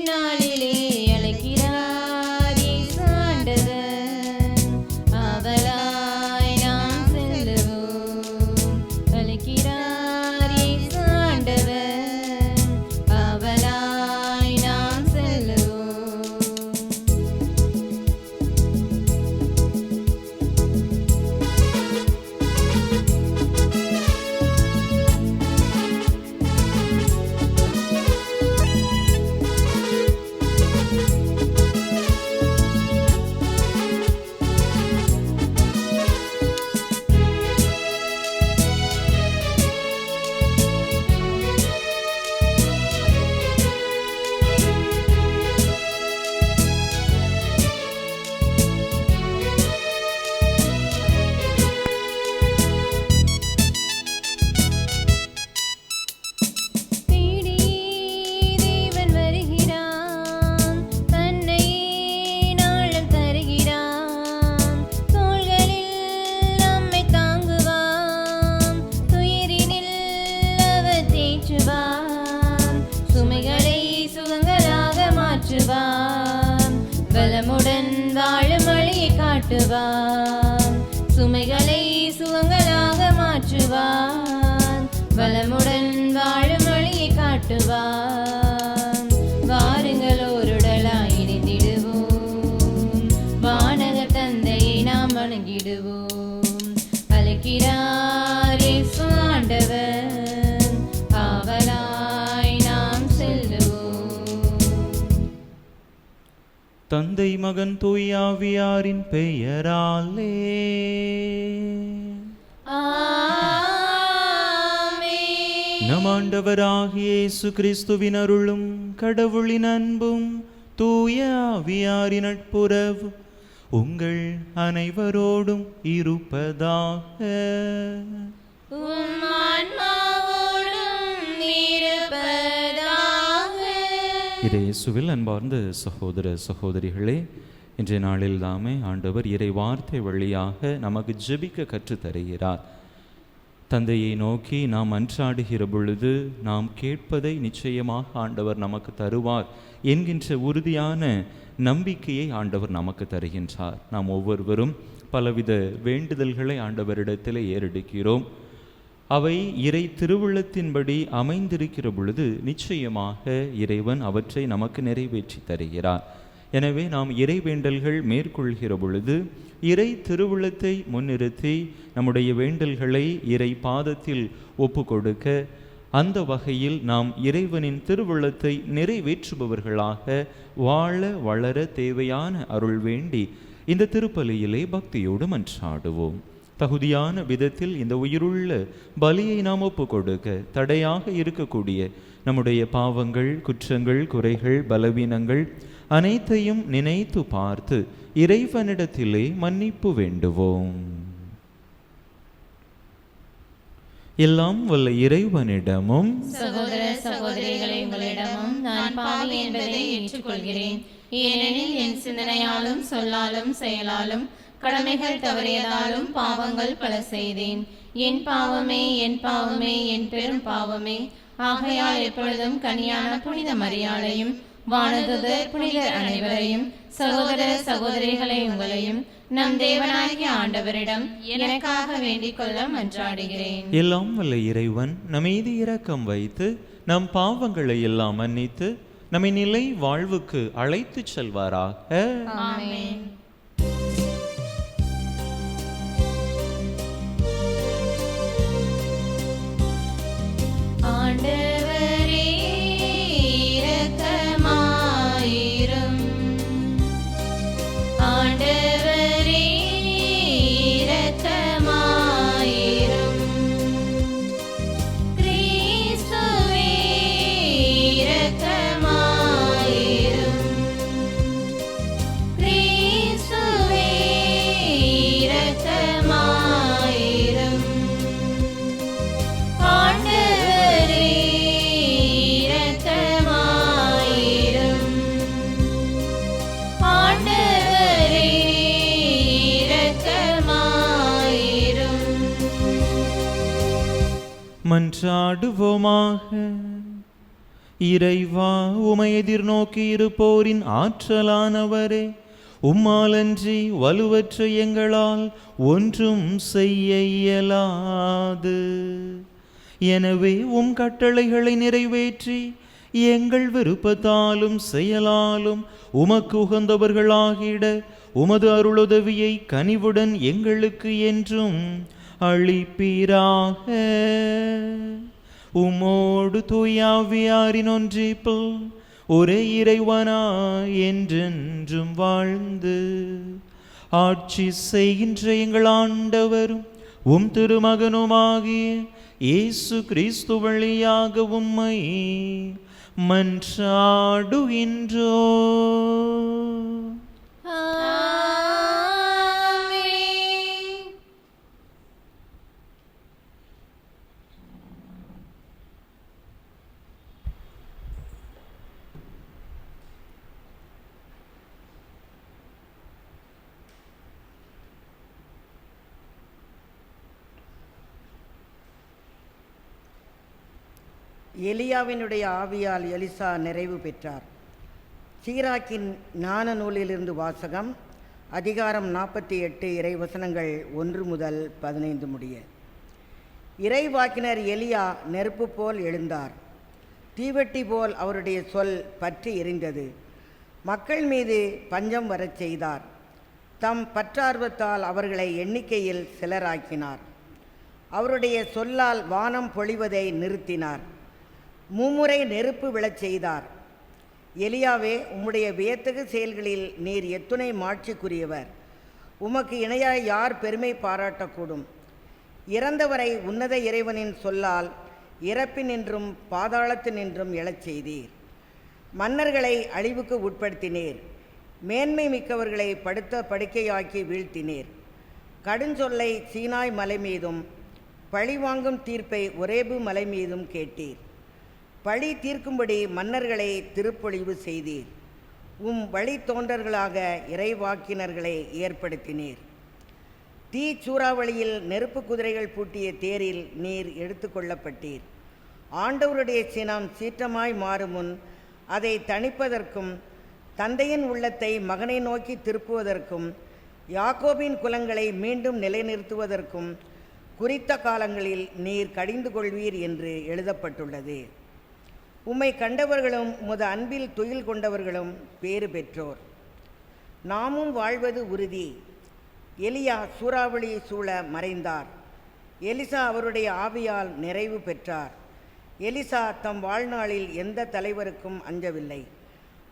இந்நாளிலே அழைக்கிறார் இயேசுண்டவர், ஆவலாய் நாம் செல்லுவோம். அழைக்கிறார் இயேசுண்டவர், ஆவலாய் நாம் செல்லுவோம். வளமுடன் வாழும் வழியை காட்டுவான், சுமைகளை சுகங்களாக மாற்றுவான். வளமுடன் வாழும் வழியை காட்டுவான். வாருங்கள் ஓருடலாய் இணைந்திடுவோம், வானக தந்தையை நாம் வணங்கிடுவோம். அழைக்கிறார் இயேசு ஆண்டவர், ஆவலாய் நாம் செல்லுவோம். தந்தை மகன் தூய ஆவியாரின் பெயராலே ஆமென். நம் ஆண்டவராகிய இயேசு கிறிஸ்துவின் அருளும் கடவுளின் அன்பும் தூய ஆவியாரின் நட்புறவு உங்கள் அனைவரோடும் இருப்பதாக. உம் ஆன்மாவோடும் இருப்பதாக. இயேசுவில் அன்பார்ந்த சகோதர சகோதரிகளே, இன்றைய நாளில் தாமே ஆண்டவர் இறை வார்த்தை வழியாக நமக்கு ஜெபிக்க கற்றுத்தருகிறார். தந்தையை நோக்கி நாம் அன்றாடுகிற பொழுது நாம் கேட்பதை நிச்சயமாக ஆண்டவர் நமக்கு தருவார் என்கின்ற உறுதியான நம்பிக்கையை ஆண்டவர் நமக்கு தருகின்றார். நாம் ஒவ்வொருவரும் பலவித வேண்டுதல்களை ஆண்டவரிடத்தில் ஏறெடுக்கிறோம். அவை இறை திருவுள்ளத்தின்படி அமைந்திருக்கிற பொழுது நிச்சயமாக இறைவன் அவற்றை நமக்கு நிறைவேற்றி தருகிறார். எனவே நாம் இறை வேண்டல்கள் மேற்கொள்கிற பொழுது இறை திருவுள்ளத்தை முன்னிறுத்தி நம்முடைய வேண்டல்களை இறை பாதத்தில் ஒப்பு கொடுக்க, அந்த வகையில் நாம் இறைவனின் திருவுள்ளத்தை நிறைவேற்றுபவர்களாக வாழ வளர தேவையான அருள் வேண்டி இந்த திருப்பலியிலே பக்தியோடு மன்றாடுவோம். தகுதியான விதத்தில் இந்த உயிருள்ள பலியை நாம் ஒப்பு கொடுக்க தடையாக இருக்கக்கூடிய நம்முடைய பாவங்கள், குற்றங்கள், குறைகள், பலவீனங்கள் அனைத்தையும் நினைத்து பார்த்து இறைவனிடத்திலே மன்னிப்பு வேண்டுவோம். எல்லாம் வல்ல இறைவனிடமும் சகோதர சகோதரிகளை உங்களிடமும் நான் பாவி என்பதை ஏற்றுக்கொள்கிறேன். ஏனெனில் என் சிந்தனையாலும் சொல்லாலும் செயலாலும் கடமைகள் தவறியதாலும் பாவங்கள் பல செய்தேன். என் பாவமே, என் பாவமே, என் பெரும் பாவமே. ஆகையால் எப்பொழுதும் கன்னியான புனித மரியாளையும் வானதூதர் புனிதர் அனைவரையும் சகோதர சகோதரிகளை உங்களையும் நம் தேவனாகிய ஆண்டவரிடம் எனக்காக வேண்டிக் கொள்ள மன்றாடுகிறேன். எல்லாம் வல்ல இறைவன் நம் மீது இரக்கம் வைத்து நம் பாவங்களை எல்லாம் மன்னித்து நம்மை நிலை வாழ்வுக்கு அழைத்து செல்வாராக. ஆமென். ஆண்டவரே இரக்கமாயிரும். ஆண்டவரே இரக்கமாயிரும். கிறிஸ்துவே இரக்கமாயிரும். கிறிஸ்துவே இரக்கமாயிரும். ஆண்டவரே இரக்கமாயிரும். ஆண்டவரே இரக்கமாயிரும். மன்றாடுவோமாக. இறைவா, உமை எதிர்நோக்கி இருப்போரின் ஆற்றலானவரே, உம்மாலன்றி வலுவற்ற எங்களால் ஒன்றும் செய்ய இயலாது. எனவே உம் கட்டளைகளை நிறைவேற்றி எங்கள் விருப்பத்தாலும் செயலாலும் உமக்கு உகந்தவர்களாகிட உமது அருளுதவியை கனிவுடன் எங்களுக்கு என்றும் அளிப்பீராக. உமோடு தூயாவியாரின் ஒன்றிப்பில் ஒரே இறைவனா என்றென்றும் வாழ்ந்து ஆட்சி செய்கின்ற எங்கள் ஆண்டவரும் உம் திருமகனுமாகிய இயேசு கிறிஸ்து வழியாக உம்மை மன்றாடுகின்றோ. எலியாவினுடைய ஆவியால் எலிசா நிறைவு பெற்றார். சீராக்கின் ஞான நூலிலிருந்து வாசகம். அதிகாரம் 48, இறைவசனங்கள் 1 முதல் 15 முடிய. இறைவாக்கினர் எலியா நெருப்பு போல் எழுந்தார். தீவெட்டி போல் அவருடைய சொல் பற்றி எரிந்தது. மக்கள் மீது பஞ்சம் வரச் செய்தார். தம் பற்றார்வத்தால் அவர்களை எண்ணிக்கையில் சிலராக்கினார். அவருடைய சொல்லால் வானம் பொழிவதை நிறுத்தினார். மும்முறை நெருப்பு விழச் செய்தார். எலியாவே, உம்முடைய வியத்தகு செயல்களில் நீர் எத்துணை மாட்சிக்குரியவர். உமக்கு இணையாய் யார் பெருமை பாராட்டக்கூடும்? இறந்தவரை உன்னத இறைவனின் சொல்லால் இறப்பினின்றும் பாதாளத்தினின்றும் எழச் செய்தீர். மன்னர்களை அழிவுக்கு உட்படுத்தினீர். மேன்மை மிக்கவர்களை படுத்த படுக்கையாக்கி வீழ்த்தினீர். கடுஞ்சொல்லை சீனாய் மலை மீதும் பழிவாங்கும் தீர்ப்பை ஒரேபு மலை மீதும் கேட்டீர். பழி தீர்க்கும்படி மன்னர்களை திருப்பொழிவு செய்தீர். உம் வழித்தோன்றர்களாக இறைவாக்கினர்களை ஏற்படுத்தினீர். தீ சூறாவளியில் நெருப்பு குதிரைகள் பூட்டிய தேரில் நீர் எடுத்து கொள்ளப்பட்டீர். ஆண்டவருடைய சினம் சீற்றமாய் மாறும் முன் அதை தணிப்பதற்கும் தந்தையின் உள்ளத்தை மகனை நோக்கி திருப்புவதற்கும் யாக்கோபின் குலங்களை மீண்டும் நிலைநிறுத்துவதற்கும் குறித்த காலங்களில் நீர் கடிந்து கொள்வீர் என்று எழுதப்பட்டுள்ளது. உம்மை கண்டவர்களும் உமது அன்பில் துயில் கொண்டவர்களும் பேறு பெற்றோர். நாமும் வாழ்வது உறுதி. எலியா சூறாவளி சூழ மறைந்தார். எலிசா அவருடைய ஆவியால் நிறைவு பெற்றார். எலிசா தம் வாழ்நாளில் எந்த தலைவருக்கும் அஞ்சவில்லை.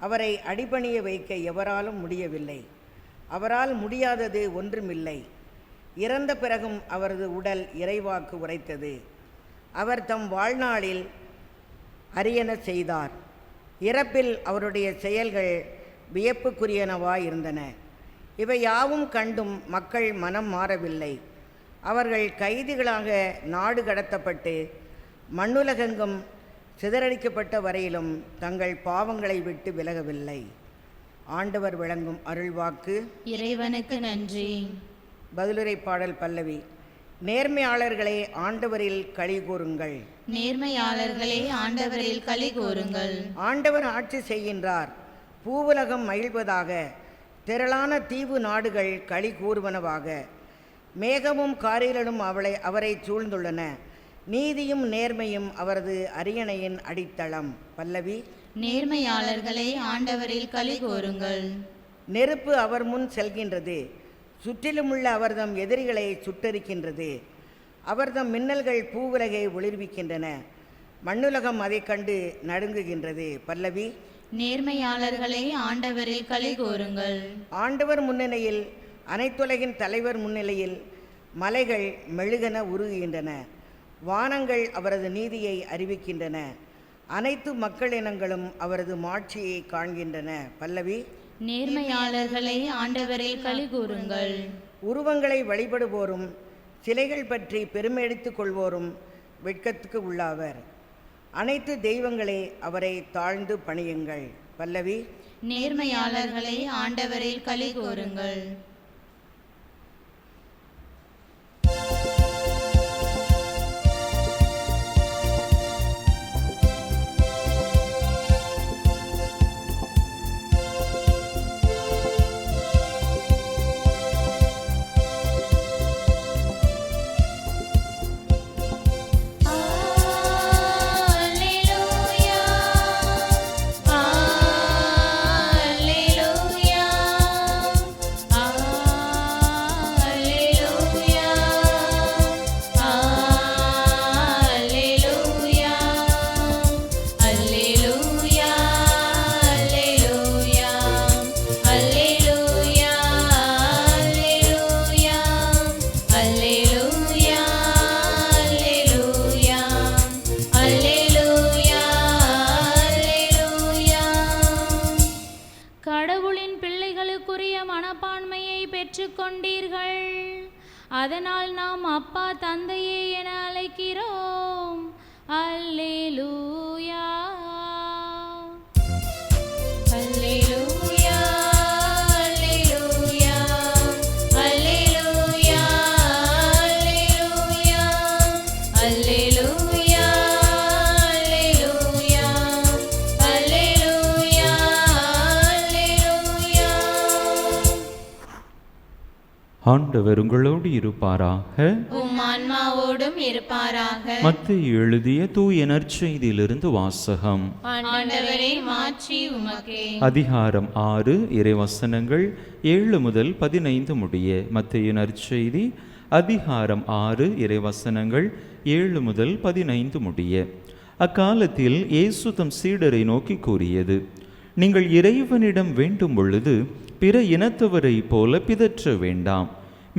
அவரை அடிபணிய வைக்க எவராலும் முடியவில்லை. அவரால் முடியாதது ஒன்றுமில்லை. இறந்த பிறகும் அவரது உடல் இறைவாக்கு உரைத்தது. அவர் தம் வாழ்நாளில் அரியன செய்தார். இறப்பில் அவருடைய செயல்கள் வியப்புக்குரியனவாயிருந்தன. இவை யாவும் கண்டும் மக்கள் மனம் மாறவில்லை. அவர்கள் கைதிகளாக நாடு கடத்தப்பட்டு மண்ணுலகெங்கும் சிதறடிக்கப்பட்ட வரையிலும் தங்கள் பாவங்களை விட்டு விலகவில்லை. ஆண்டவர் வழங்கும் அருள்வாக்கு. இறைவனுக்கு நன்றி. பதிலுரை பாடல் பல்லவி. நேர்மையாளர்களே, ஆண்டவரில் களி கூறுங்கள். நேர்மையாளர்களே, ஆண்டவரில் களி கூறுங்கள். ஆண்டவர் ஆட்சி செய்கின்றார். பூவுலகம் மகிழ்வதாக. திரளான தீவு நாடுகள் களி கூறுவனவாக. மேகமும் காரிலும் அவரை சூழ்ந்துள்ளன. நீதியும் நேர்மையும் அவரது அரியணையின் அடித்தளம். பல்லவி. நேர்மையாளர்களே, ஆண்டவரில் களி கூறுங்கள். நெருப்பு அவர் முன் செல்கின்றது. சுற்றிலுமுள்ள அவர்தம் எதிரிகளை சுட்டரிக்கின்றது. அவர்தம் மின்னல்கள் பூவுலகை ஒளிர்விக்கின்றன. மண்ணுலகம் அதை கண்டு நடுங்குகின்றது. பல்லவி. நேர்மையாளர்களே, ஆண்டவரில் களி கூறுங்கள். ஆண்டவர் முன்னிலையில், அனைத்துலகின் தலைவர் முன்னிலையில் மலைகள் மெழுகென உருகுகின்றன. வானங்கள் அவரது நீதியை அறிவிக்கின்றன. அனைத்து மக்களினங்களும் அவரது மாட்சியை காண்கின்றன. பல்லவி. நேர்மையாளர்களே, ஆண்டவரில் களி கூறுங்கள். உருவங்களை வழிபடுவோரும் சிலைகள் பற்றி பெருமையடித்துக் கொள்வோரும் வெட்கத்துக்கு உள்ளாவர். அனைத்து தெய்வங்களே, அவரை தாழ்ந்து பணியுங்கள். பல்லவி. நேர்மையாளர்களே, ஆண்டவரில் களி கூறுங்கள். அதனால் நாம் அப்பா தந்தையே என அழைக்கிறோம். அல்லேலூயா அல்லேலூயா அல்லேலூயா அல்லேலூயா அல்லேலூயா அல்லேலூயா அல்லேலூயா அல்லேலூயா அல்லேலூயா. ஆண்டவர் உங்களோடு இருப்பாராக. உம் ஆன்மாவோடும் இருப்பாராக. மத்தேயு எழுதிய தூய நற்செய்தியிலிருந்து வாசகம். ஆண்டவரே மாட்சி உமக்கே. அதிகாரம் 6 இறைவசனங்கள் 7 முதல் 15 முடிய. மத்தேயு நற்செய்தி அதிகாரம் 6 இறைவசனங்கள் 7 முதல் 15 முடிய. அக்காலத்தில் இயேசு தம் சீடரை நோக்கி கூறியது, நீங்கள் இறைவனிடம் வேண்டும் பொழுது பிற இனத்தவரை போல பிதற்ற வேண்டாம்.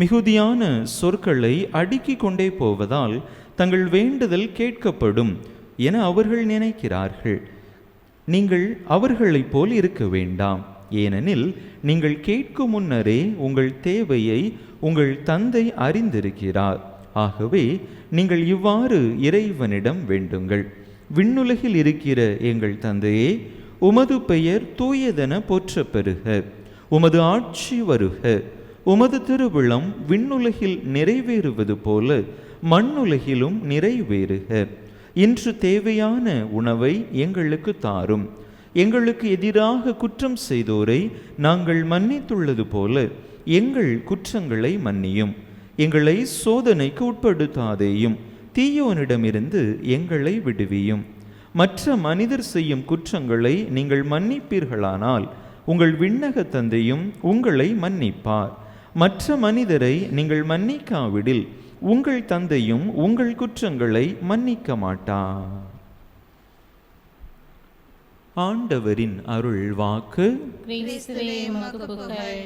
மிகுதியான சொற்களை அடுக்கிக் கொண்டே போவதால் தங்கள் வேண்டுதல் கேட்கப்படும் என அவர்கள் நினைக்கிறார்கள். நீங்கள் அவர்களைப் போல் இருக்க வேண்டாம். ஏனெனில் நீங்கள் கேட்கும் முன்னரே உங்கள் தேவையை உங்கள் தந்தை அறிந்திருக்கிறார். ஆகவே நீங்கள் இவ்வாறு இறைவனிடம் வேண்டுங்கள். விண்ணுலகில் இருக்கிற எங்கள் தந்தையே, உமது பெயர் தூயதென போற்றப் பெறுக. உமது ஆட்சி வருக. உமது திருவிழம் விண்ணுலகில் நிறைவேறுவது போல மண்ணுலகிலும் நிறைவேறுக. இன்று தேவையான உணவை எங்களுக்கு தாரும். எங்களுக்கு எதிராக குற்றம் செய்தோரை நாங்கள் மன்னித்துள்ளது போல எங்கள் குற்றங்களை மன்னியும். எங்களை சோதனைக்கு உட்படுத்தாதேயும், தீயோனிடமிருந்து எங்களை விடுவியும். மற்ற மனிதர் செய்யும் குற்றங்களை நீங்கள் மன்னிப்பீர்களானால் உங்கள் விண்ணக தந்தையும் உங்களை மன்னிப்பார். மற்ற மனிதரை நீங்கள் மன்னிக்காவிடில் உங்கள் தந்தையும் உங்கள் குற்றங்களை மன்னிக்க மாட்டார். ஆண்டவரின் அருள் வாக்கு. கிறிஸ்துவே உமக்கு புகழ்.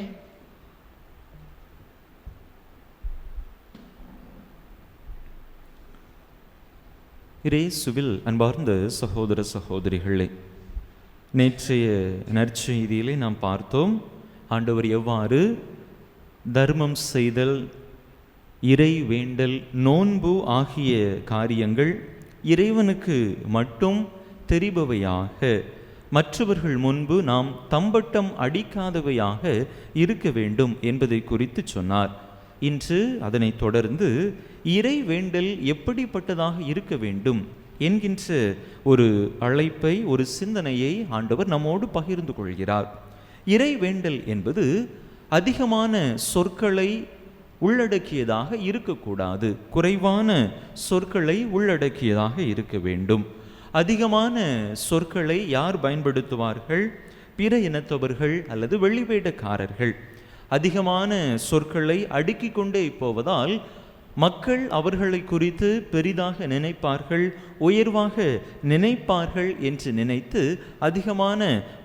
இயேசுவில் அன்பார்ந்த சகோதர சகோதரிகளே, நேற்றைய நற்செய்தியிலே நாம் பார்த்தோம் ஆண்டவர் எவ்வாறு தர்மம் செய்தல், இறை வேண்டல், நோன்பு ஆகிய காரியங்கள் இறைவனுக்கு மட்டும் தெரிபவையாக, மற்றவர்கள் முன்பு நாம் தம்பட்டம் அடிக்காதவையாக இருக்க வேண்டும் என்பதை குறித்து சொன்னார். இன்று அதனை தொடர்ந்து இறை வேண்டல் எப்படிப்பட்டதாக இருக்க வேண்டும் என்கின்ற ஒரு அழைப்பை, ஒரு சிந்தனையை ஆண்டவர் நம்மோடு பகிர்ந்து கொள்கிறார். இறை வேண்டல் என்பது அதிகமான சொற்களை உள்ளடக்கியதாக இருக்கக்கூடாது. குறைவான சொற்களை உள்ளடக்கியதாக இருக்க வேண்டும். அதிகமான சொற்களை யார் பயன்படுத்துவார்கள்? பிற இனத்தவர்கள் அல்லது வெளிவேடக்காரர்கள். அதிகமான சொற்களை அடுக்கிக் கொண்டே போவதால் மக்கள் அவர்களை குறித்து பெரிதாக நினைப்பார்கள், உயர்வாக நினைப்பார்கள் என்று நினைத்து அதிகமான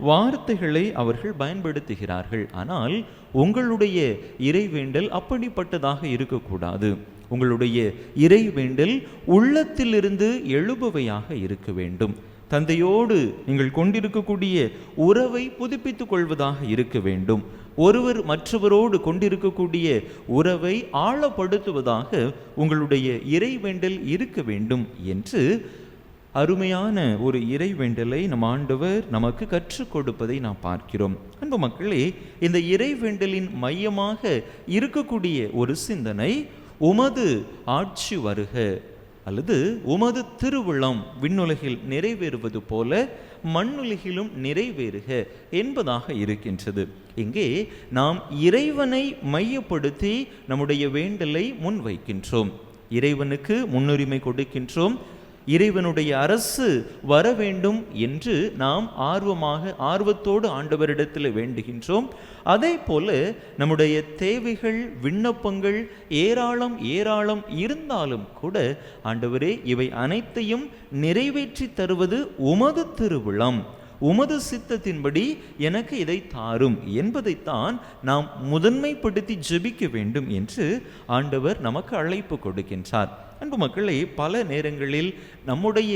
வார்த்தைகளை அவர்கள் பயன்படுத்துகிறார்கள். ஆனால் உங்களுடைய இறைவேண்டல் அப்படிப்பட்டதாக இருக்கக்கூடாது. உங்களுடைய இறைவேண்டல் உள்ளத்திலிருந்து எழுபவையாக இருக்க வேண்டும். தந்தையோடு நீங்கள் கொண்டிருக்கக்கூடிய உறவை புதுப்பித்துக் கொள்வதாக இருக்க வேண்டும். ஒருவர் மற்றவரோடு கொண்டிருக்கக்கூடிய உறவை ஆழப்படுத்துவதாக உங்களுடைய இறைவேண்டல் இருக்க வேண்டும் என்று அருமையான ஒரு இறைவேண்டலை நம் ஆண்டவர் நமக்கு கற்றுக் கொடுப்பதை நாம் பார்க்கிறோம். அன்பு மக்களே, இந்த இறைவேண்டலின் மையமாக இருக்கக்கூடிய ஒரு சிந்தனை உமது ஆட்சி வருக அல்லது உமது திருவிழம் விண்ணுலகில் நிறைவேறுவது போல மண்ணுலகிலும் நிறைவேறுக என்பதாக இருக்கின்றது. இங்கே நாம் இறைவனை மையப்படுத்தி நம்முடைய வேண்டலை முன்வைக்கின்றோம். இறைவனுக்கு முன்னுரிமை கொடுக்கின்றோம். இறைவனுடைய அரசு வர வேண்டும் என்று நாம் ஆர்வத்தோடு ஆண்டவரிடத்தில் வேண்டுகின்றோம். அதே போல நம்முடைய தேவைகள், விண்ணப்பங்கள் ஏராளம் இருந்தாலும் கூட ஆண்டவரே, இவை அனைத்தையும் நிறைவேற்றி தருவது உமது திருவிழம், உமது சித்தத்தின்படி எனக்கு இதை தாரும் என்பதைத்தான் நாம் முதன்மைப்படுத்தி ஜெபிக்க வேண்டும் என்று ஆண்டவர் நமக்கு அழைப்பு கொடுக்கின்றார். அன்பு மக்களே, பல நேரங்களில் நம்முடைய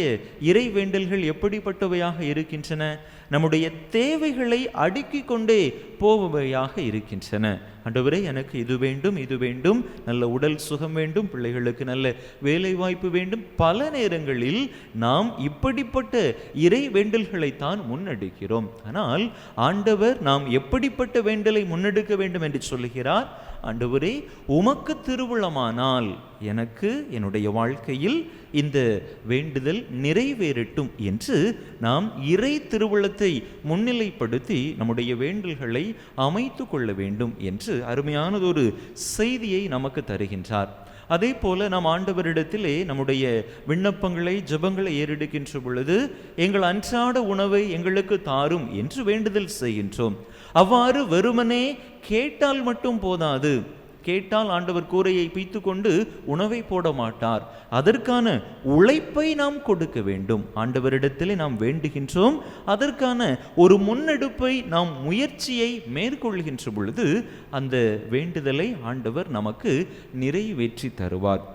இறை வேண்டல்கள் எப்படிப்பட்டவையாக இருக்கின்றன? நம்முடைய தேவைகளை அடுக்கிக் கொண்டே போபவையாக இருக்கின்றன. ஆண்டவரே, எனக்கு இது வேண்டும், இது வேண்டும், நல்ல உடல் சுகம் வேண்டும், பிள்ளைகளுக்கு நல்ல வேலை வாய்ப்பு வேண்டும். பல நேரங்களில் நாம் இப்படிப்பட்ட இறை வேண்டல்களைத்தான் முன்னெடுக்கிறோம். ஆனால் ஆண்டவர் நாம் எப்படிப்பட்ட வேண்டலை முன்னெடுக்க வேண்டும் என்று சொல்லுகிறார். ஆண்டவரே, உமக்கு திருவுளமானால் எனக்கு என்னுடைய வாழ்க்கையில் இந்த வேண்டுதல் நிறைவேறட்டும் என்று நாம் இறை திருவுளத்தை முன்னிலைப்படுத்தி நம்முடைய வேண்டல்களை அமைத்து கொள்ள வேண்டும் என்று அருமையானதொரு செய்தியை நமக்கு தருகின்றார். அதே போல நாம் ஆண்டவரிடத்திலே நம்முடைய விண்ணப்பங்களை ஜெபங்களை ஏறெடுக்கின்ற பொழுது எங்கள் அன்றாட உணவை எங்களுக்கு தாரும் என்று வேண்டுதல் செய்கின்றோம். அவ்வாறு வெறுமனே கேட்டால் மட்டும் போதாது. கேட்டால் ஆண்டவர் கூரையை பீத்து கொண்டு உணவை போட மாட்டார். அதற்கான உழைப்பை நாம் கொடுக்க வேண்டும். ஆண்டவரிடத்திலே நாம் வேண்டுகின்றோம், அதற்கான ஒரு முன்னெடுப்பை நாம் முயற்சியை மேற்கொள்கின்ற பொழுது அந்த வேண்டுதலை ஆண்டவர் நமக்கு நிறைவேற்றி தருவார்.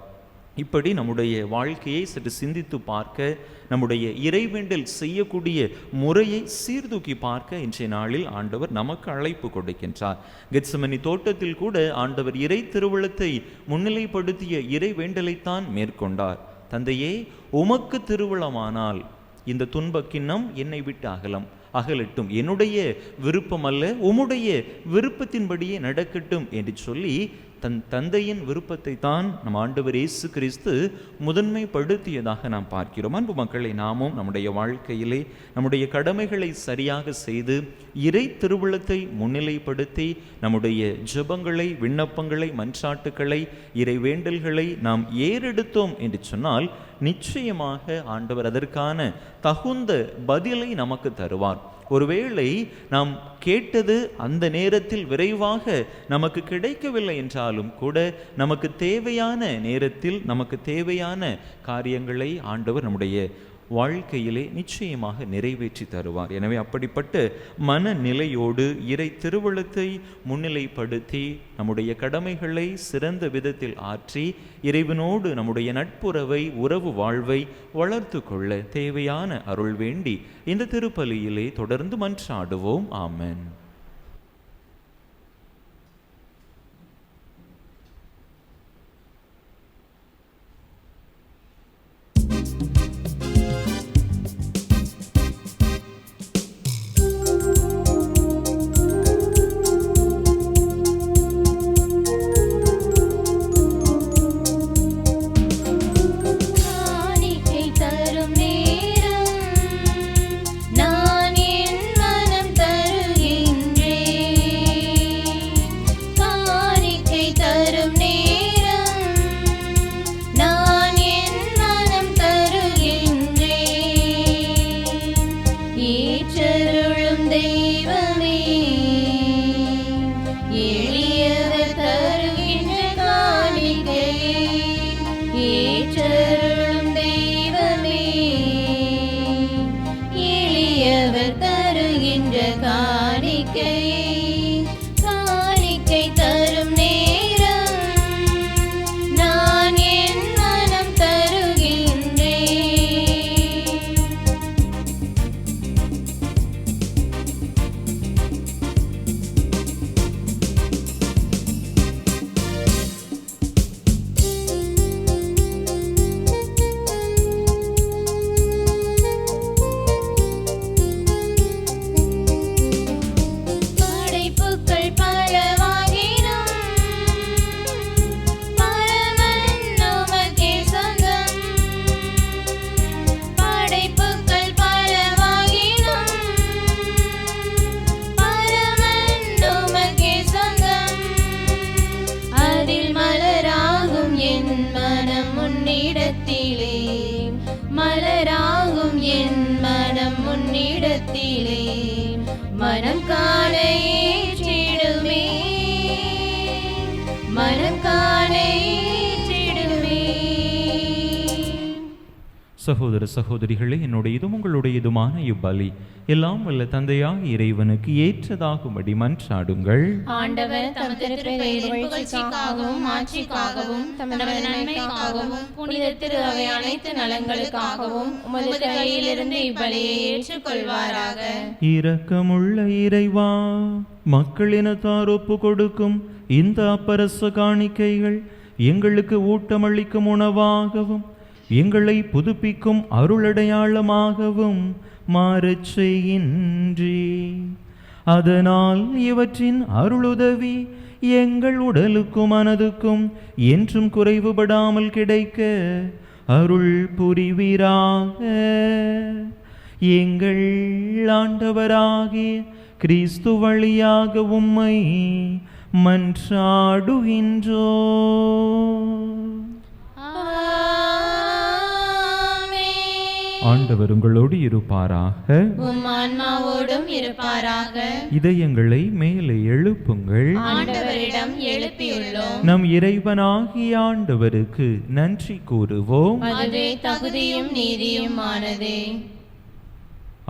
இப்படி நம்முடைய வாழ்க்கையை சற்று சிந்தித்து பார்க்க, நம்முடைய இறைவேண்டல் செய்யக்கூடிய முறையை சீர்தூக்கி பார்க்க இன்றைய நாளில் ஆண்டவர் நமக்கு அழைப்பு கொடுக்கின்றார். கெத்செமனி தோட்டத்தில் கூட ஆண்டவர் இறை திருவுளத்தை முன்னிலைப்படுத்திய இறை வேண்டலைத்தான் மேற்கொண்டார். தந்தையே, உமக்கு திருவுளமானால் இந்த துன்பக் கிண்ணம் என்னை விட்டு அகலட்டும், என்னுடைய விருப்பம் அல்ல, உம்முடைய விருப்பத்தின்படியே நடக்கட்டும் என்று சொல்லி தன் தந்தையின் விருப்பத்தை தான் நம் ஆண்டவர் இயேசு கிறிஸ்து முதன்மைப்படுத்தியதாக நாம் பார்க்கிறோம். அன்பு மக்களை, நாமும் நம்முடைய வாழ்க்கையிலே நம்முடைய கடமைகளை சரியாக செய்து இறை திருவுளத்தை முன்னிலைப்படுத்தி நம்முடைய ஜெபங்களை, விண்ணப்பங்களை, மன்றாட்டுக்களை, இறை வேண்டல்களை நாம் ஏறெடுத்தோம் என்று சொன்னால் நிச்சயமாக ஆண்டவர் அதற்கான தகுந்த பதிலை நமக்கு தருவார். ஒருவேளை நாம் கேட்டது அந்த நேரத்தில் விரைவாக நமக்கு கிடைக்கவில்லை என்றாலும் கூட நமக்கு தேவையான நேரத்தில் நமக்கு தேவையான காரியங்களை ஆண்டவர் நம்முடைய வாழ்க்கையிலே நிச்சயமாக நிறைவேற்றி தருவார். எனவே அப்படிப்பட்ட மனநிலையோடு இறை திருவுளத்தை முன்னிலைப்படுத்தி நம்முடைய கடமைகளை சிறந்த விதத்தில் ஆற்றி இறைவனோடு நம்முடைய நட்புறவை, உறவு வாழ்வை வளர்த்து கொள்ள தேவையான அருள் வேண்டி இந்த திருப்பலியிலே தொடர்ந்து மன்றாடுவோம். ஆமென். மனம் காண ஏற்றிடுமே, மனம் காண ஏற்றிடுமே. சகோதர சகோதரிகளே, என்னுடையதும் உங்களுடையதுமான இவ்வலி எல்லாம் வல்ல தந்தையாக இறைவனுக்கு ஏற்றதாகும்படி மன்றாடுங்கள். ஆண்டவர் தம் திருப்பெயரின் புகழ்ச்சிக்காகவும் மாட்சிக்காகவும் தமது நன்மைக்காகவும் புனித திரு அவை அனைத்து நலன்களுக்காகவும் உமது கையிலிருந்து இப்பலியை ஏற்றுக்கொள்வாராக. இரக்கமுள்ள இறைவா, மக்களினத்தார் ஒப்பு கொடுக்கும் இந்த அப்பரச காணிக்கைகள் எங்களுக்கு ஊட்டமளிக்கும் உணவாகவும் எங்களை புதுப்பிக்கும் அருளடையாளமாகவும் மாறச் செய்கின்றே. அதனால் இவற்றின் அருளுதவி எங்கள் உடலுக்கும் மனதுக்கும் என்றும் குறைவுபடாமல் கிடைக்க அருள் புரிவீராக. எங்கள் ஆண்டவராகிய கிறிஸ்து வழியாக உம்மை மன்றாடுகின்றோ. ஆண்டவர் உங்களோடு இருப்பாராக. உம் ஆன்மாவோடும் இருப்பாராக. இதயங்களை மேலே எழுப்புங்கள். ஆண்டவரிடம் எழுப்பியுள்ளோம். நம் இறைவனாகிய ஆண்டவருக்கு நன்றி கூறுவோம். அதுவே தகுதியும் நீதியுமானதே.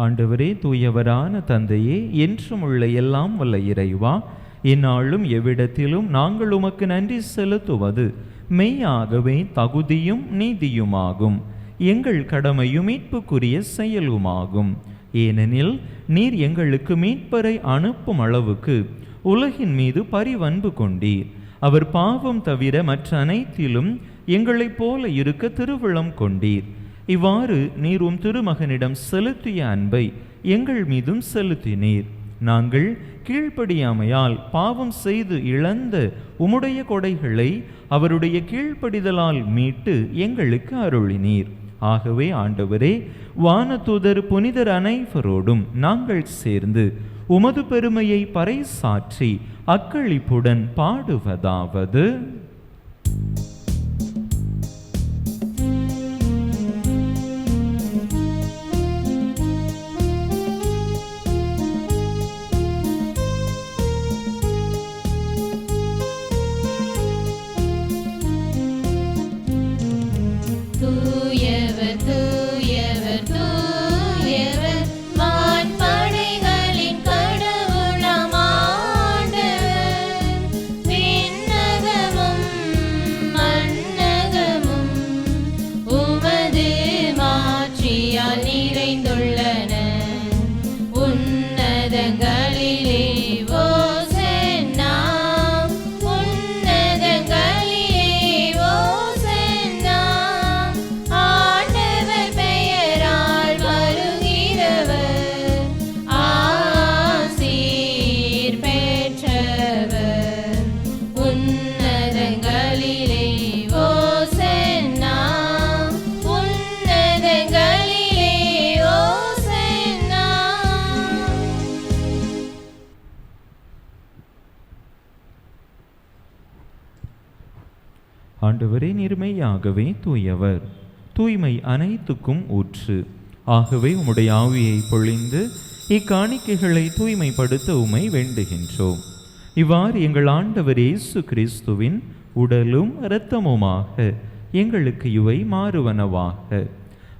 ஆண்டவரே, தூயவரான தந்தையே, என்றும் உள்ள எல்லாம் வல்ல இறைவா, இந்நாளும் எவ்விடத்திலும் நாங்கள் உமக்கு நன்றி செலுத்துவது மெய்யாகவே தகுதியும் நீதியுமாகும், எங்கள் கடமையும் மீட்புக்குரிய செயலுமாகும். ஏனெனில் நீர் எங்களுக்கு மீட்பரை அனுப்பும் அளவுக்கு உலகின் மீது பரிவன்பு கொண்டீர். அவர் பாவம் தவிர மற்ற அனைத்திலும் எங்களைப் போல இருக்க திருவுளம் கொண்டீர். இவ்வாறு நீர் உம் திருமகனிடம் செலுத்திய அன்பை எங்கள் மீதும் செலுத்தினீர். நாங்கள் கீழ்ப்படியாமையால் பாவம் செய்து இழந்த உம்முடைய கொடைகளை அவருடைய கீழ்ப்படிதலால் மீட்டு எங்களுக்கு அருளினீர். ஆகவே ஆண்டவரே, வானதூதர் புனிதர் அனைவரோடும் நாங்கள் சேர்ந்து உமது பெருமையை பறைசாற்றி அக்களிப்புடன் பாடுவதாவது: ஆண்டவரே, நீர்மையாகவே தூயவர், தூய்மை அனைத்துக்கும் ஊற்று. ஆகவே உம்முடைய ஆவியை பொழிந்து இக்காணிக்கைகளை தூய்மைப்படுத்த உம்மை வேண்டுகின்றோம். இவ்வாறு எங்கள் ஆண்டவர் இயேசு கிறிஸ்துவின் உடலும் இரத்தமுமாக எங்களுக்கு இவை மாறுவனவாக.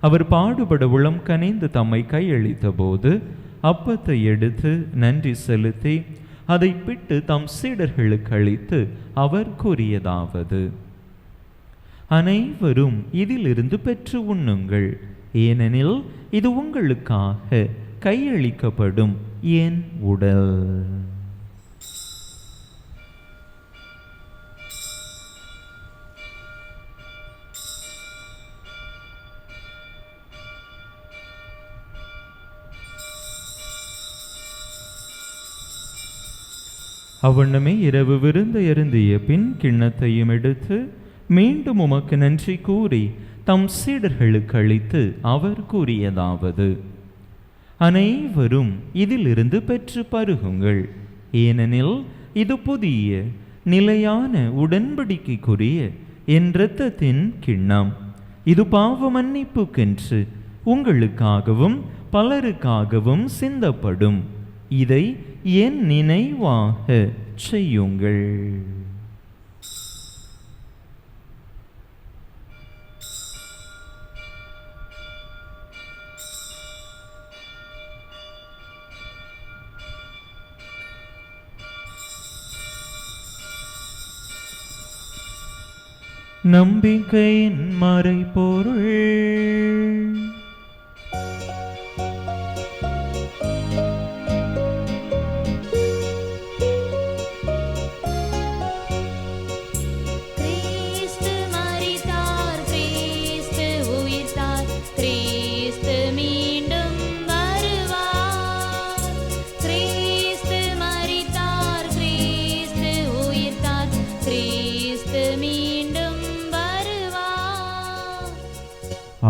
அவர் பாடுபட உளம் கனிந்து தம்மை கையளித்த போது அப்பத்தை எடுத்து நன்றி செலுத்தி அதை பிட்டு தம் சீடர்களுக்கு அளித்து அவர் கூறியதாவது: அனைவரும் இதிலிருந்து பெற்று உண்ணுங்கள், ஏனெனில் இது உங்களுக்காக கையளிக்கப்படும் என் உடல். அவ்வண்ணமே இரவு விருந்து அருந்திய பின் கிண்ணத்தையும் எடுத்து மீண்டும் உமக்கு நன்றி கூறி தம் சீடர்களுக்கு அளித்து அவர் கூறியதாவது: அனைவரும் இதிலிருந்து பெற்று பருகுங்கள், ஏனெனில் இது புதிய நிலையான உடன்படிக்கைக்குரிய என் இரத்தத்தின் கிண்ணம். இது பாவ மன்னிப்புக்கென்று உங்களுக்காகவும் பலருக்காகவும் சிந்தப்படும். இதை என் நினைவாக செய்யுங்கள். நம்பிக்கையின் மறைபொருள். கிறிஸ்து மரித்தார், கிறிஸ்து உயிர்த்தார், கிறிஸ்து மீண்டும் வருவார். கிறிஸ்து மரித்தார், கிறிஸ்து உயிர்த்தார், கிறிஸ்து மீண்டும் வருவார்.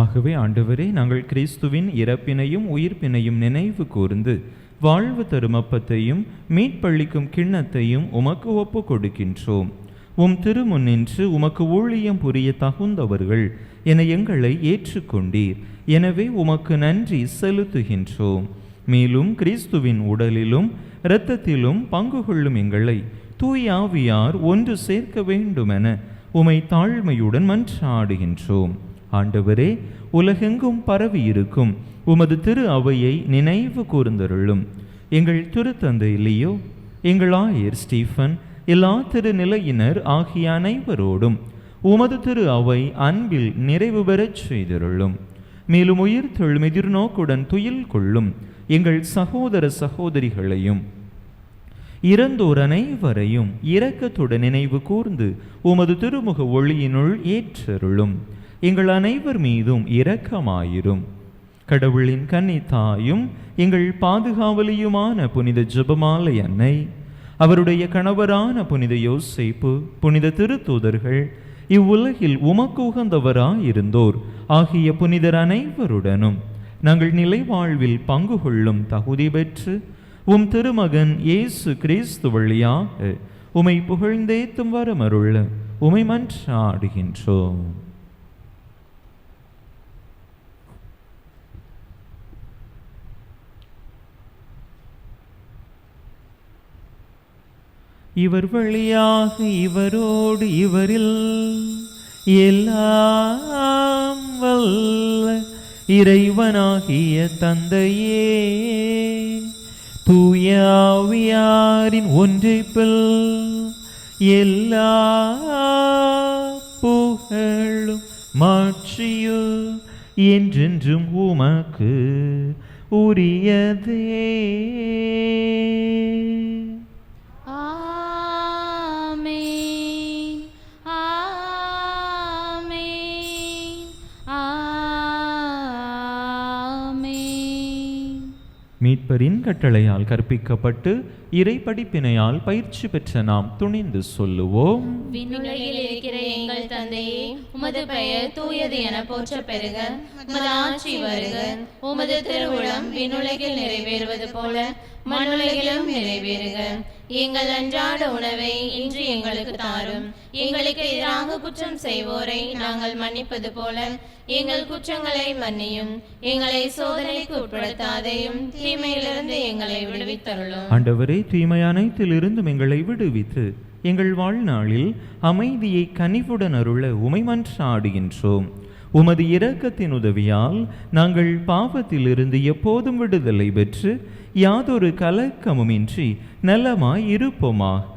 ஆகவே ஆண்டவரே, நாங்கள் கிறிஸ்துவின் இறப்பினையும் உயிர்ப்பினையும் நினைவு கூர்ந்து வாழ்வு தரும் அப்பத்தையும் மீட்பளிக்கும் கிண்ணத்தையும் உமக்கு ஒப்பு கொடுக்கின்றோம். உம் திருமுன்னின்று உமக்கு ஊழியம் புரிய தகுந்தவர்கள் என எங்களை ஏற்றுக்கொண்டீர். எனவே உமக்கு நன்றி செலுத்துகின்றோம். மேலும் கிறிஸ்துவின் உடலிலும் இரத்தத்திலும் பங்கு கொள்ளும் எங்களை தூய ஆவியார் ஒன்று சேர்க்க வேண்டுமென உமை தாழ்மையுடன் மன்றாடுகின்றோம். ஆண்டவரே, உலகெங்கும் பரவி இருக்கும் உமது திரு அவையை நினைவு கூர்ந்தருளும். எங்கள் திருத்தந்தை லியோ, எங்கள் ஆயர் ஸ்டீஃபன், எல்லா திருநிலையினர் ஆகிய அனைவரோடும் உமது திரு அவை அன்பில் நிறைவு பெறச் செய்தருளும். மேலும் உயிர் தெழும் எதிர்நோக்குடன் துயில் கொள்ளும் எங்கள் சகோதர சகோதரிகளையும் இறந்தோர் அனைவரையும் இரக்கத்துடன் நினைவு கூர்ந்து உமது திருமுக ஒளியினுள் ஏற்றருளும். எங்கள் அனைவர் மீதும் இரக்கமாயிரும். கடவுளின் கன்னித்தாயும் எங்கள் பாதுகாவலியுமான புனித ஜெபமாலை அன்னை, அவருடைய கணவரான புனித யோசேப்பு, புனித திருத்தூதர்கள், இவ்வுலகில் உமக்கு உகந்தவராயிருந்தோர் ஆகிய புனிதர் அனைவருடனும் நாங்கள் நிலை வாழ்வில் பங்கு கொள்ளும் தகுதி பெற்று உம் திருமகன் இயேசு கிறிஸ்து வழியாக உமை புகழ்ந்தேத்தும் வரமருள உமை மன்றாடுகின்றோம். இவர் வழியாக இவரோடு இவரில் எல்லாம் வல்ல இறைவனாகிய தந்தையே, தூய ஆவியாரின் ஒன்றிப்பில் எல்லா புகழும் மாட்சியும் என்றென்றும் உமக்கு உரியதே. மீட்பரின் கட்டளையால் கற்பிக்கப்பட்டு இறை படிப்பினையால் பயிற்சி பெற்ற நாம் துணிந்து சொல்லுவோம். விண்ணுலகில் இருக்கிற எங்கள் தந்தையே, உமது பெயர் தூயது என போற்ற பெறுக. உமது ஆட்சி வருக. உமது திருவுளம் விண்ணுலகில் நிறைவேறுவது போல மண்ணுலகிலும் நிறைவேறுக. எங்கள் அன்றாட உணவை இன்று எங்களுக்கு தாரும். எங்களுக்கு எதிராக குற்றம் செய்வோரை நாங்கள் மன்னிப்பது போல எங்கள் குற்றங்களை மன்னியும். எங்களை சோதனைக்கு உட்படுத்தாதையும் தீமையிலிருந்து எங்களை விடுவித்தருளும். ஆண்டவரே, தீமை அனைத்திலிருந்தும் எங்களை விடுவித்து எங்கள் வாழ்நாளில் அமைதியை கனிவுடன் அருள உமை மன்றாடுகின்றோம். உமது இரக்கத்தின் உதவியால் நாங்கள் பாவத்திலிருந்து எப்போதும் விடுதலை பெற்று யாதொரு கலக்கமுமின்றி நலமாய் இருப்போமாக.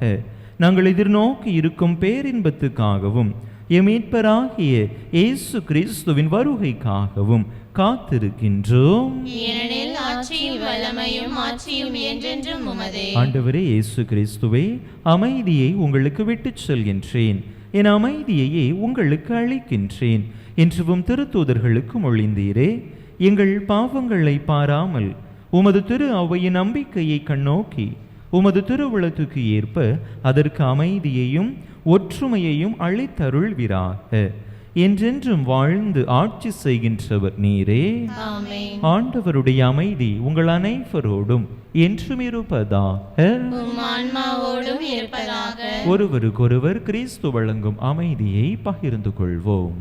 நாங்கள் எதிர்நோக்கி இருக்கும் பேரின்பத்துக்காகவும் எமீட்பராகிய இயேசு கிறிஸ்துவின் வருகைக்காகவும் காத்திருக்கின்றோம். ஏனெனில் ஆட்சியும் வல்லமையும் மாட்சியும் என்றென்றும் உமதே. ஆண்டவரே இயேசு கிறிஸ்துவே, அமைதியை உங்களுக்கு விட்டுச் செல்கின்றேன், என் அமைதியையே உங்களுக்கு அளிக்கின்றேன் என்றும் திருத்தூதர்களுக்கு மொழிந்தீரே. எங்கள் பாவங்களை பாராமல் உமது திரு அவையின் நம்பிக்கையை கண்ணோக்கி உமது திருவுளத்துக்கு ஏற்ப அதற்கு அமைதியையும் ஒற்றுமையையும் அளித்தருள்வீராக. என்றென்றும் வாழ்ந்து ஆட்சி செய்கின்றவர் நீரே. ஆமென். ஆண்டவருடைய அமைதி உங்கள் அனைவரோடும் என்றும் இருப்பதாக. உம் ஆன்மாவோடும் இருப்பதாக. ஒருவருக்கொருவர் கிறிஸ்து வழங்கும் அமைதியை பகிர்ந்து கொள்வோம்.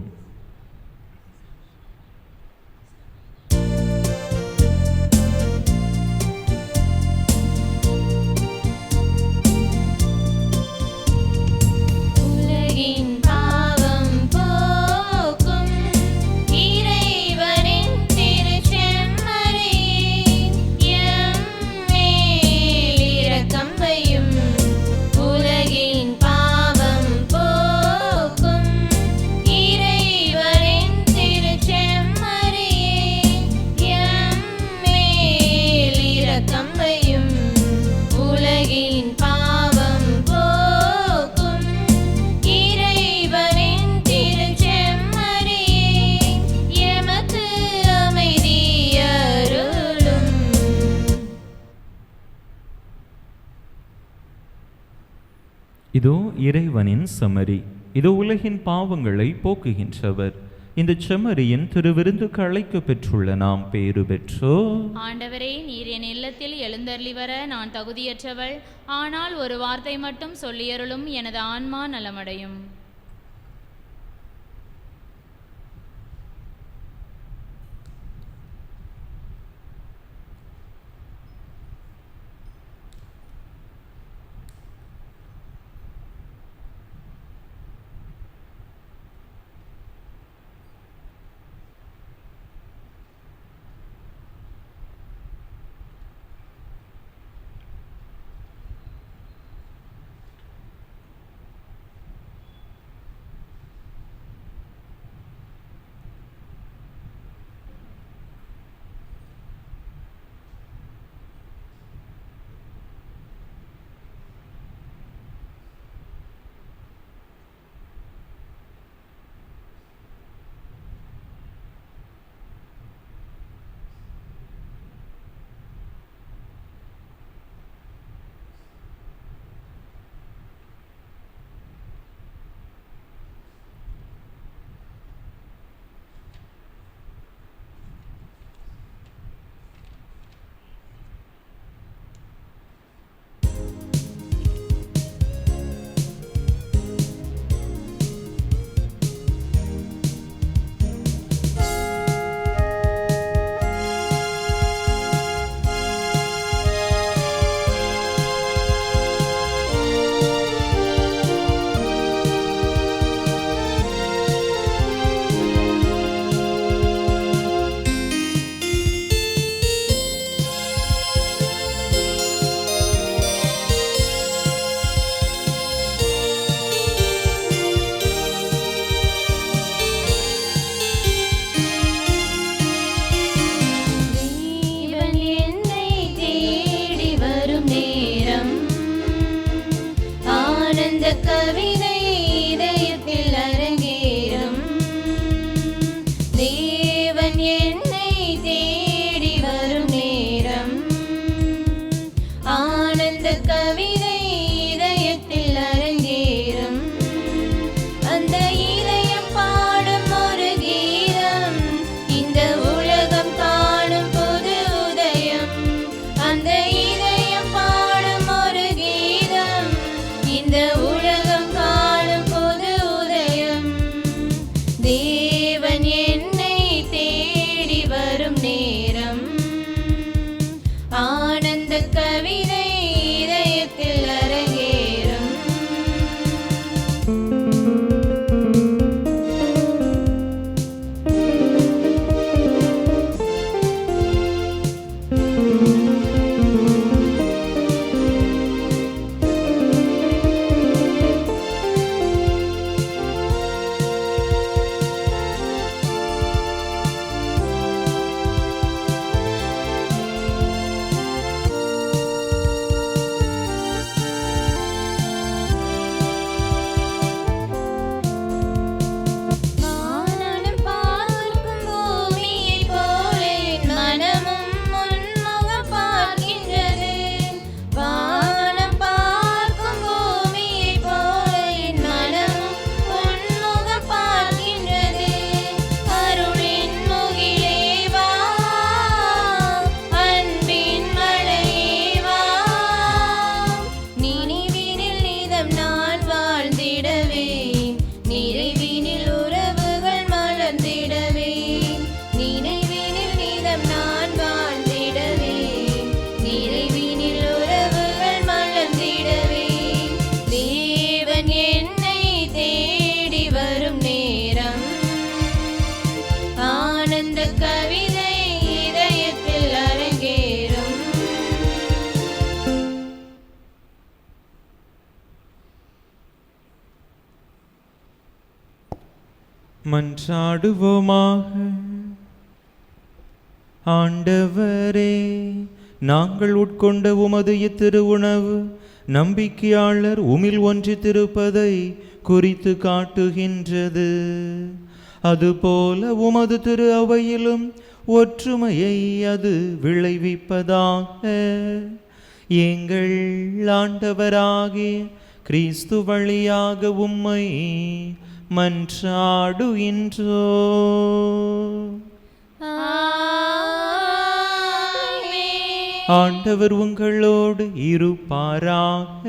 இதோ இறைவனின் செம்மறி, இதோ உலகின் பாவங்களை போக்குகின்றவர். இந்த செம்மறியின் திருவிருந்துக்கு அழைக்க பெற்றுள்ள நாம் பேறு பெற்றோ. ஆண்டவரே, நீர் என் இல்லத்தில் எழுந்தருளி வர நான் தகுதியற்றவள். ஆனால் ஒரு வார்த்தை மட்டும் சொல்லியருளும், எனது ஆன்மா நலமடையும். மன்றாடுவோமாக. ஆண்டவரே, நாங்கள் உட்கொண்ட உமது இத்திரு உணவு நம்பிக்கையாளர் உமிழ் ஒன்றித்திருப்பதை குறித்து காட்டுகின்றது. அதுபோல உமது திரு அவையிலும் ஒற்றுமையை அது விளைவிப்பதாக. எங்கள் ஆண்டவராகிய கிறிஸ்து வழியாக உம்மை மன்றாடுகின்றோ. ஆண்டவர் உங்களோடு இருப்பாராக.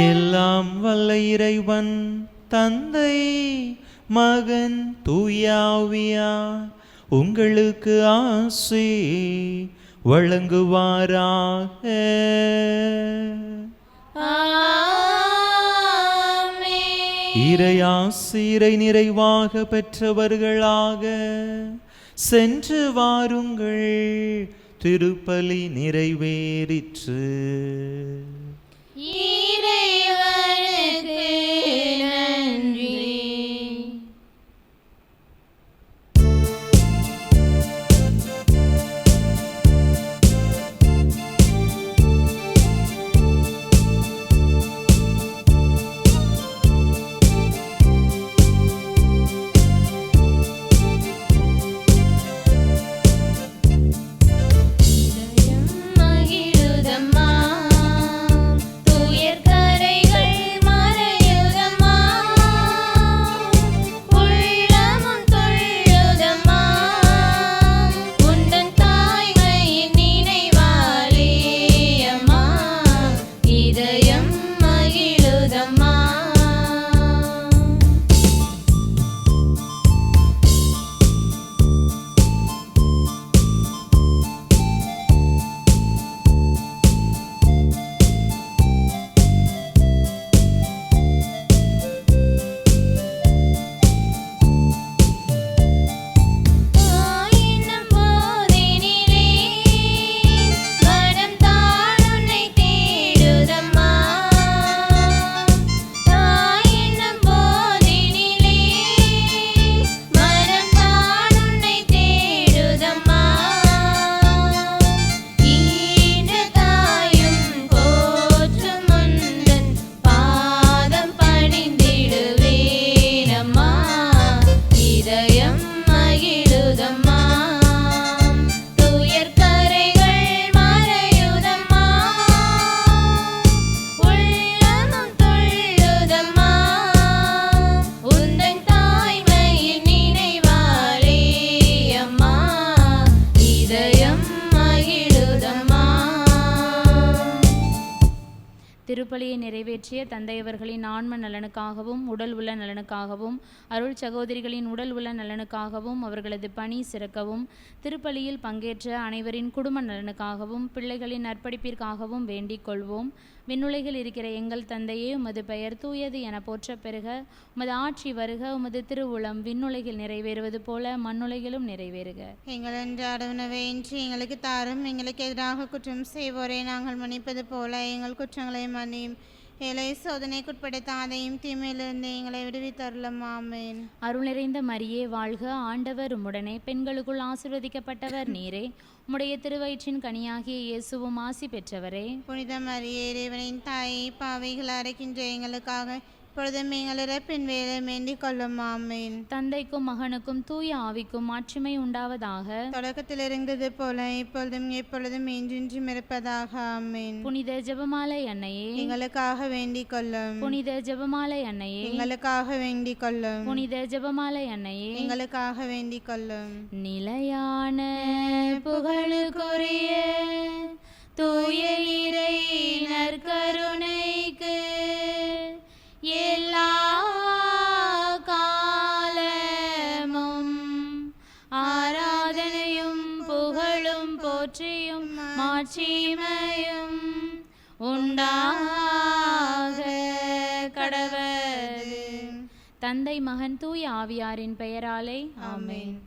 எல்லாம் வல்ல இறைவன் தந்தை மகன் தூயாவியா உங்களுக்கு ஆசி வழங்குவாராக. இறையாசிரை நிறைவாக பெற்றவர்களாக சென்று வாருங்கள். திருப்பலி நிறைவேறிற்று. இறைவனுக்கு நன்றி. திருப்பலியை நிறைவேற்றிய தந்தையவர்களின் ஆன்ம நலனுக்காகவும் உடல் உள்ள நலனுக்காகவும் அருள் சகோதரிகளின் உடல் உள்ள நலனுக்காகவும் அவர்களது பணி சிறக்கவும் திருப்பலியில் பங்கேற்ற அனைவரின் குடும்ப நலனுக்காகவும் பிள்ளைகளின் நற்படிப்பிற்காகவும் வேண்டிக் கொள்வோம். விண்ணுலகில் இருக்கிற எங்கள் தந்தையே, உமது பெயர் தூயது என போற்ற பெறுக. உமது ஆட்சி வருக. உமது திருவுளம் விண்ணுலகில் நிறைவேறுவது போல மண்ணுலகிலும் நிறைவேறுக. எங்கள் அன்றாட உணவை இன்று எங்களுக்கு தாரும். எங்களுக்கு எதிராக குற்றம் செய்வோரை நாங்கள் மன்னிப்பது போல எங்கள் குற்றங்களை மன்னியும். ஏழை சோதனைக்குட்படுத்தாதையும் தீமையிலிருந்து எங்களை விடுவித்தருளும். ஆமென். அருள் நிறைந்த மரியே வாழ்க. ஆண்டவர் உம்முடனே, பெண்களுக்குள் ஆசீர்வதிக்கப்பட்டவர் நீரே. உம்முடைய திருவயிற்றின் கனியாகிய இயேசுவும் ஆசி பெற்றவரே. புனித மரியே, இறைவனின் தாயை, பாவிகள் அரைக்கின்ற எங்களுக்காக இப்பொழுதும் எங்கள் இறப்பின் வேலை வேண்டிக் கொள்ளும். ஆமென். தந்தைக்கும் மகனுக்கும் தூய ஆவிக்கும் மாட்சிமை உண்டாவதாக. தொடக்கத்தில் இருந்தது போல இப்பொழுதும் எப்பொழுதும் என்றென்றும் இருப்பதாக. ஆமென். புனித ஜெபமாலை அன்னையே, எங்களுக்காக வேண்டிக் கொள்ளும். புனித ஜெபமாலை அன்னையே, எங்களுக்காக வேண்டிக் கொள்ளும். புனித ஜெபமாலை அன்னையே, எங்களுக்காக வேண்டிக் கொள்ளும். நிலையான புகழுக்குரிய தூய இறை நற்கருணைக்கு எல்லா காலமும் ஆராதனையும் புகழும் போற்றியும் மாட்சிமையும் உண்டாக கடவது. தந்தை மகன் தூய ஆவியாரின் பெயராலே ஆமென்.